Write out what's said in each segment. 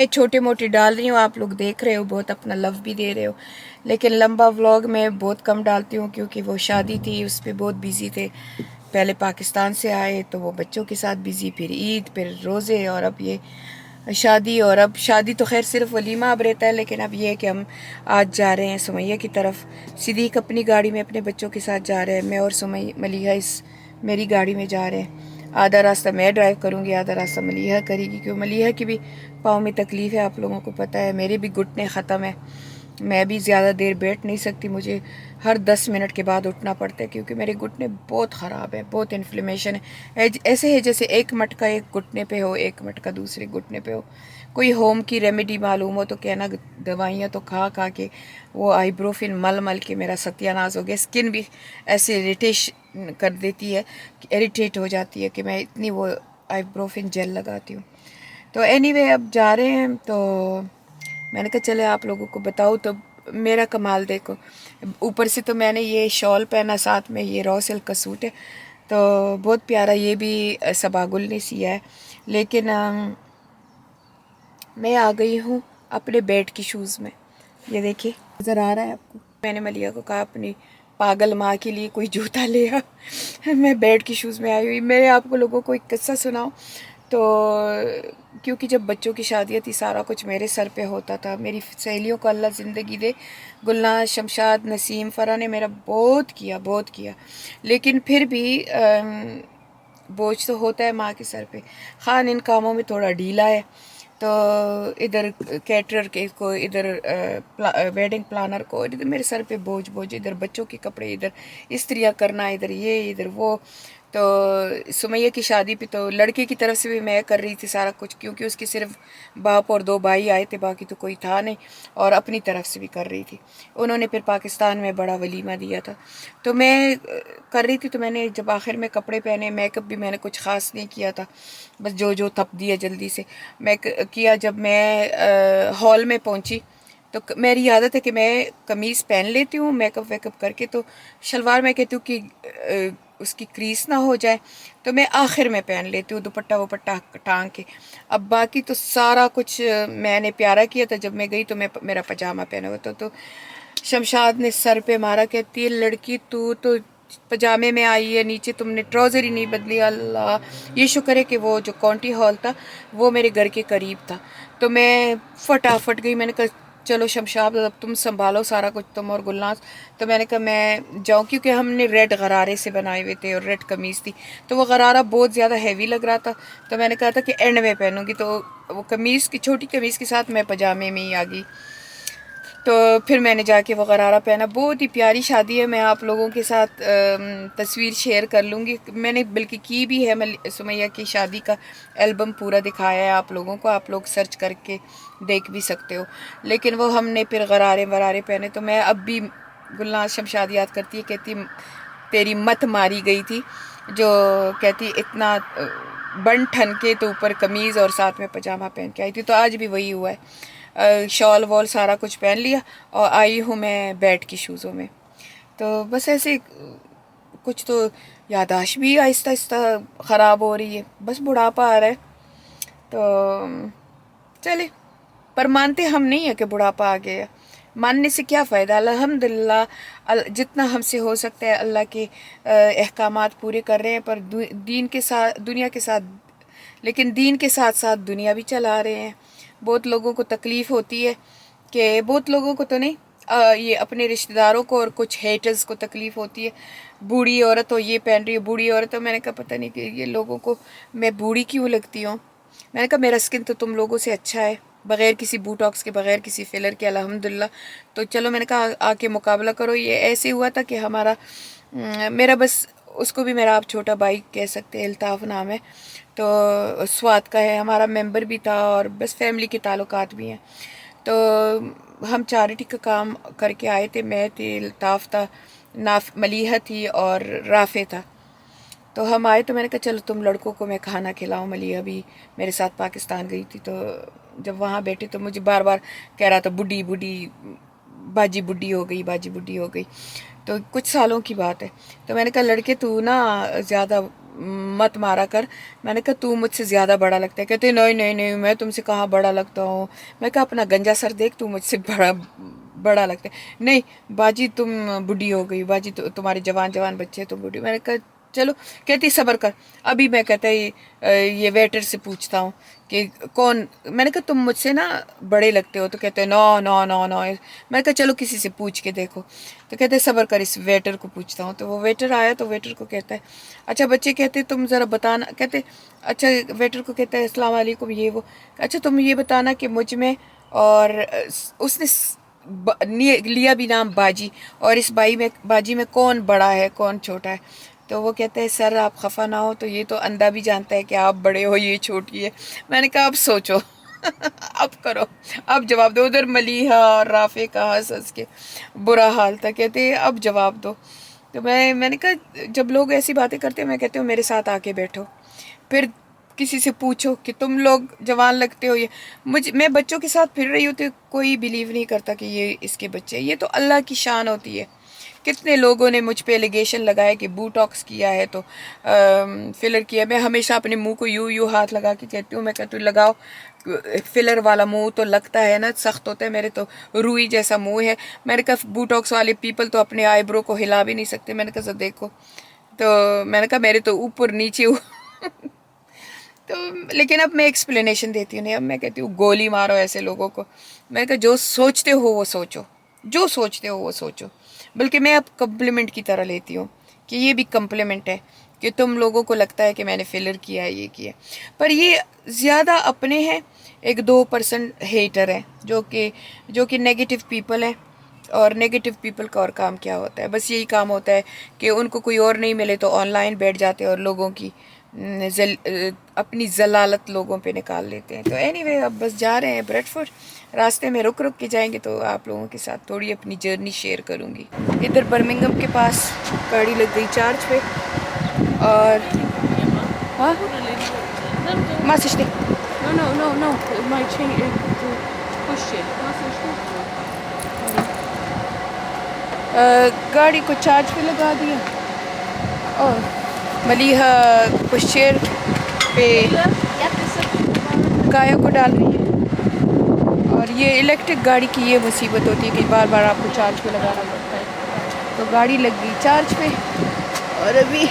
ये छोटे मोटे डाल रही हूँ, आप लोग देख रहे हो, बहुत अपना लव भी दे रहे हो। लेकिन लंबा व्लॉग मैं बहुत कम डालती हूँ क्योंकि वो शादी थी, उस पर बहुत बिजी थे। पहले पाकिस्तान से आए तो वो बच्चों के साथ बिजी, फिर ईद, फिर रोज़े, और अब ये शादी। और अब शादी तो खैर सिर्फ वलीमा अब रहता है, लेकिन अब ये है कि हम आज जा रहे हैं सुमैया की तरफ। सिद्दीक अपनी गाड़ी में अपने बच्चों के साथ जा रहे हैं, मैं और मलिहा इस मेरी गाड़ी में जा रहे हैं। आधा रास्ता मैं ड्राइव करूँगी, आधा रास्ता मलिहा करेगी, क्योंकि मलिहा की भी पाँव में तकलीफ़ है, आप लोगों को पता है। मेरे भी घुटने ख़त्म है, मैं भी ज़्यादा देर बैठ नहीं सकती, मुझे हर 10 मिनट के बाद उठना पड़ता है क्योंकि मेरे घुटने बहुत ख़राब है, बहुत इन्फ्लेमेशन है। ऐसे है जैसे एक मटका एक घुटने पे हो, एक मटका दूसरे घुटने पे हो। कोई होम की रेमेडी मालूम हो तो कहना। दवाइयाँ तो खा खा के वो आईब्रोफिन मल मल के मेरा सत्यानाश हो गया। स्किन भी ऐसे इरिटेशन कर देती है, इरिटेट हो जाती है कि मैं इतनी वो आईब्रोफिन जेल लगाती हूँ। तो एनीवे अब जा रहे हैं, तो मैंने कहा चले आप लोगों को बताऊँ। तो मेरा कमाल देखो, ऊपर से तो मैंने ये शॉल पहना, साथ में ये रॉ सिल्क का सूट है, तो बहुत प्यारा। ये भी सबागुल ने सिया है। लेकिन मैं आ गई हूँ अपने बेड की शूज़ में। ये देखिए, नज़र आ रहा है आपको। मैंने मलिया को कहा अपनी पागल माँ के लिए कोई जूता ले आ। मैं बेड की शूज़ में आई हुई। मैं आप लोगों को एक किस्सा सुनाऊँ तो, क्योंकि जब बच्चों की शादियाँ थी सारा कुछ मेरे सर पे होता था। मेरी सहेलियों को अल्लाह ज़िंदगी दे, गुलनाज, शमशाद, नसीम, फ़रा ने मेरा बहुत किया, बहुत किया। लेकिन फिर भी बोझ तो होता है माँ के सर पे। खान इन कामों में थोड़ा ढीला है, तो इधर कैटरर के को, इधर वेडिंग प्लानर को, इधर मेरे सर पे बोझ बोझ, इधर बच्चों के कपड़े, इधर इस्त्रियाँ करना, इधर ये इधर वो। तो सुमैया की शादी पे तो लड़के की तरफ से भी मैं कर रही थी सारा कुछ, क्योंकि उसके सिर्फ बाप और 2 भाई आए थे, बाकी तो कोई था नहीं। और अपनी तरफ से भी कर रही थी। उन्होंने फिर पाकिस्तान में बड़ा वलीमा दिया था, तो मैं कर रही थी। तो मैंने जब आखिर में कपड़े पहने, मेकअप भी मैंने कुछ ख़ास नहीं किया था, बस जो जो थप दिया जल्दी से मैं किया। जब मैं हॉल में पहुंची तो मेरी आदत है कि मैं कमीज़ पहन लेती हूँ मेकअप वेकअप करके, तो शलवार मैं कहती हूँ कि उसकी क्रीज ना हो जाए, तो मैं आखिर में पहन लेती हूँ दुपट्टा वपट्टा टांग के। अब बाकी तो सारा कुछ मैंने प्यारा किया था। जब मैं गई तो मैं मेरा पजामा पहना हुआ था, तो शमशाद ने सर पे मारा, कहती है लड़की तू तो पजामे में आई है, नीचे तुमने ट्राउज़र ही नहीं बदली। अल्लाह, ये शुक्र है कि वो जो काउंटी हॉल था वो मेरे घर के करीब था। तो मैं फटाफट गई, मैंने कहा चलो शमशाद अब तुम संभालो सारा कुछ, तुम और गुलनाज। तो मैंने कहा मैं जाऊँ, क्योंकि हमने रेड गरारे से बनाए हुए थे और रेड कमीज़ थी, तो वो गरारा बहुत ज़्यादा हैवी लग रहा था। तो मैंने कहा था कि एंड में पहनूंगी, तो वो कमीज़ की, छोटी कमीज़ के साथ मैं पजामे में ही आ गई। तो फिर मैंने जाके वो गरारा पहना। बहुत ही प्यारी शादी है, मैं आप लोगों के साथ तस्वीर शेयर कर लूँगी। मैंने बल्कि की भी है, सुमैया की शादी का एल्बम पूरा दिखाया है आप लोगों को, आप लोग सर्च करके देख भी सकते हो। लेकिन वो हमने फिर गरारे वरारे पहने, तो मैं अब भी गुलनाज शमशाद याद करती है, कहती तेरी मत मारी गई थी, जो कहती इतना बन ठन के तो ऊपर कमीज़ और साथ में पजामा पहन के आई थी। तो आज भी वही हुआ है, शॉल वॉल सारा कुछ पहन लिया और आई हूँ मैं बैट की शूज़ों में। तो बस ऐसे कुछ तो यादाश्त भी आहिस्ता आहिस्ता ख़राब हो रही है, बस बुढ़ापा आ रहा है। तो चले, पर मानते हम नहीं है कि बुढ़ापा आ गया। मानने से क्या फ़ायदा। अल्हम्दुलिल्लाह, जितना हमसे हो सकता है अल्लाह के अहकामात पूरे कर रहे हैं, पर दीन के साथ, दुनिया के साथ, लेकिन दीन के साथ साथ दुनिया भी चला रहे हैं। बहुत लोगों को तकलीफ़ होती है, कि बहुत लोगों को तो नहीं, ये अपने रिश्तेदारों को और कुछ हेटर्स को तकलीफ़ होती है। बूढ़ी औरत हो, ये पहन रही है बूढ़ी औरत हो। मैंने कहा पता नहीं कि ये लोगों को मैं बूढ़ी क्यों लगती हूँ। मैंने कहा मेरा स्किन तो तुम लोगों से अच्छा है, बग़ैर किसी बूटॉक्स के, बग़ैर किसी फिलर के, अल्हम्दुलिल्लाह। तो चलो, मैंने कहा आके मुकाबला करो। ये ऐसे हुआ था कि हमारा मेरा बस, उसको भी मेरा आप छोटा भाई कह सकते हैं, अल्ताफ़ नाम है, तो स्वात का है, हमारा मेंबर भी था और बस फैमिली के ताल्लुकात भी हैं। तो हम चैरिटी का काम करके आए थे, मैं थी, अल्ताफ़ था, मलीहा थी और राफ़े था। तो हम आए, तो मैंने कहा चलो तुम लड़कों को मैं खाना खिलाऊं। मलिया भी मेरे साथ पाकिस्तान गई थी, तो जब वहाँ बैठी तो मुझे बार बार कह रहा था बुढ़ी बुढ़ी, बाजी बुढ़ी हो गई, बाजी बुढ़ी हो गई। तो कुछ सालों की बात है। तो मैंने कहा लड़के तू ना ज़्यादा मत मारा कर। मैंने कहा तू मुझसे ज़्यादा बड़ा लगता है। कहते नहीं नहीं नहीं, मैं तुमसे कहाँ बड़ा लगता हूँ। मैं कहा अपना गंजा सर देख, तू मुझसे बड़ा लगता है। नहीं बाजी तुम बूढ़ी हो गई, बाजी तुम्हारे जवान जवान बच्चे तुम बूढ़ी। मैंने कहा चलो। कहती सब्र कर, अभी मैं कहता ये वेटर से पूछता हूँ कि कौन। मैंने कहा तुम मुझसे ना बड़े लगते हो। तो कहते नो नो नो नो। मैंने कहा चलो किसी से पूछ के देखो। तो कहते सब्र कर, इस वेटर को पूछता हूँ। तो वो वेटर आया तो वेटर को कहता है अच्छा बच्चे, कहते तुम ज़रा बताना। कहते अच्छा, वेटर को कहता है अस्सलाम वालेकुम ये वो। अच्छा तुम ये बताना कि मुझ में और उसने लिया भी नाम बाजी, और इस बाजी में कौन बड़ा है कौन छोटा है। तो वो कहते हैं सर आप खफा ना हो, तो ये तो अंधा भी जानता है कि आप बड़े हो, ये छोटी है। मैंने कहा अब सोचो अब करो, अब जवाब दो। उधर मलीहा और राफे का हंस हंस के बुरा हाल था। कहते अब जवाब दो। तो मैंने कहा जब लोग ऐसी बातें करते हैं, मैं कहती हूँ मेरे साथ आके बैठो, फिर किसी से पूछो कि तुम लोग जवान लगते हो। ये मैं बच्चों के साथ फिर रही हूँ तो कोई बिलीव नहीं करता कि ये इसके बच्चे। ये तो अल्लाह की शान होती है। कितने लोगों ने मुझ पे एलिगेशन लगाया कि बूटॉक्स किया है तो फिलर किया। मैं हमेशा अपने मुंह को यूं हाथ लगा के कहती हूँ, मैं कहती हूँ लगाओ फिलर वाला मुंह तो लगता है ना, सख्त होता है। मेरे तो रुई जैसा मुंह है। मैंने कहा बूटॉक्स वाले पीपल तो अपने आईब्रो को हिला भी नहीं सकते। मैंने कहा देखो, तो मैंने कहा मेरे तो ऊपर नीचे तो लेकिन अब मैं एक्सप्लेनेशन देती हूँ नहीं। अब मैं कहती हूँ गोली मारो ऐसे लोगों को। मैंने कहा जो सोचते हो वो सोचो, जो सोचते हो वो सोचो। बल्कि मैं अब कम्प्लीमेंट की तरह लेती हूँ कि ये भी कम्प्लीमेंट है कि तुम लोगों को लगता है कि मैंने फिलर किया है, ये किया। पर ये ज़्यादा अपने हैं, 1-2% हेटर है जो कि नेगेटिव पीपल है। और नेगेटिव पीपल का और काम क्या होता है, बस यही काम होता है कि उनको कोई और नहीं मिले तो ऑनलाइन बैठ जाते हैं और लोगों की अपनी जलालत लोगों पे निकाल लेते हैं। तो एनीवे अब बस जा रहे हैं ब्रेडफोर्ड। रास्ते में रुक रुक के जाएंगे तो आप लोगों के साथ थोड़ी अपनी जर्नी शेयर करूँगी। इधर बर्मिंघम के पास गाड़ी लग गई चार्ज पे। और हाँ मासिश्ते No, my chain push it. गाड़ी को चार्ज पे लगा दिया और मलीहा पुशचेयर पे काया को डाल रही है। और ये इलेक्ट्रिक गाड़ी की ये मुसीबत होती है कि बार बार आपको चार्ज पे लगाना पड़ता है। तो गाड़ी लग गई चार्ज पे और अभी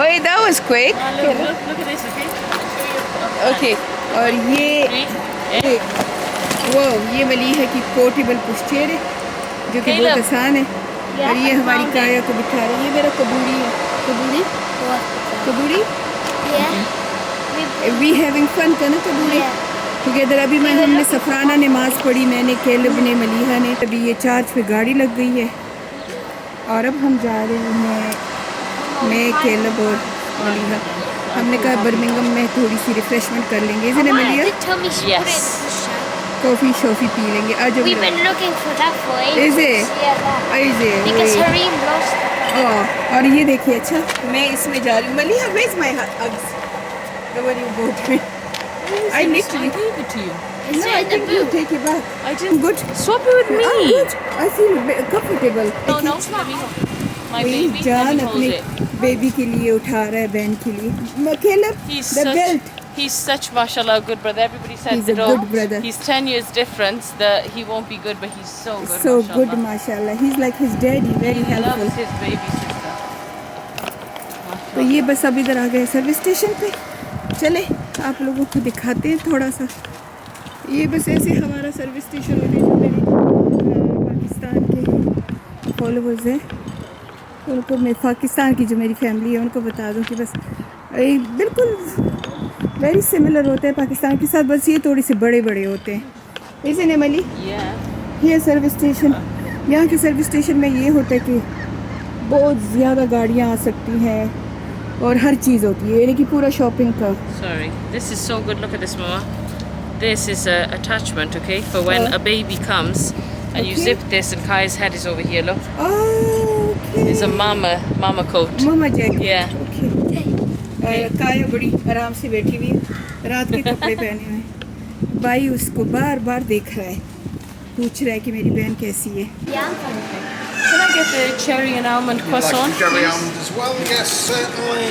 ओए that was quick. Look at this, okay? Okay और ये वो ये मलीहा की पोर्टेबल पुशचेयर है जो कि बहुत आसान है। और ये हमारी काया को बिठा रही है। ये मेरा कबूड़ी है। कबूड़ी वी हैविंग फन का ना कबूड़ी टुगेदर। अभी हमने सफराना नमाज पढ़ी, मैंने केलब ने मलीहा ने। अभी ये चार्ज पे गाड़ी लग गई है और अब हम जा रहे हैं, मैं केलब और मलीहा। हमने कहा बर्मिंघम में थोड़ी सी रिफ्रेशमेंट कर लेंगे, इसने मलीहा Yes. कॉफ़ी शॉफ़ी पी लेंगे। आज We've been looking for that for ages. Is it? Yeah, that. Because Hareem lost it. और ये देखिए, अच्छा मैं इसमें जा रही हूँ। Maleeha where's my hugs? The one you bought me. I literally gave it to you. Is no, it I in the think you boot? take it back. I I'm didn't. good. Swap it with me. I'm good. I feel comfortable. No, let me. My वही baby. Let जान me hold अपने it. Baby के लिए उठा रहा है, बहन के लिए। Caleb He's the such. belt. He's such mashallah good brother. Everybody said He's a that, good brother. He's 10 years difference. That he won't be good, but he's so good. So mashallah. good, mashallah. He's like his daddy, very He helpful. loves his baby sister. तो ये बस अब इधर आ गए service station पे। चले आप लोगों को दिखाते हैं थोड़ा सा। ये बस ऐसे हमारा सर्विस स्टेशन होते जो मेरे पाकिस्तान के फॉलोवर्स हैं उनको, मैं पाकिस्तान की जो मेरी फैमिली है उनको बता दूं कि बस बिल्कुल वेरी सिमिलर होते हैं पाकिस्तान के साथ, बस ये थोड़ी से बड़े बड़े होते हैं। इसे मली Yeah. ये सर्विस स्टेशन, यहाँ के सर्विस स्टेशन में ये होता है कि बहुत ज़्यादा गाड़ियाँ आ सकती हैं और हर चीज़ होती है, यानी कि पूरा शॉपिंग का। Sorry. This is so good. Look at this, Mama. This is a attachment, okay, for when a baby comes, and you Okay. zip this, and Kai's head is over here. Look, okay it's a mama coat. Mama jacket. Yeah. Okay. काया बड़ी आराम से बैठी हुई है, रात के कपड़े पहने हुए हैं। भाई उसको बार बार देख रहा है, पूछ रहा है कि मेरी बहन कैसी है। Yeah, I'm fine. Can I get the cherry and almond croissant? Like cherry please? almond as well? Yes, certainly.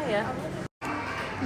Hiya.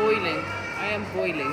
boiling. I am boiling.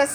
10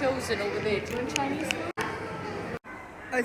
chosen over there. Do you want Chinese food?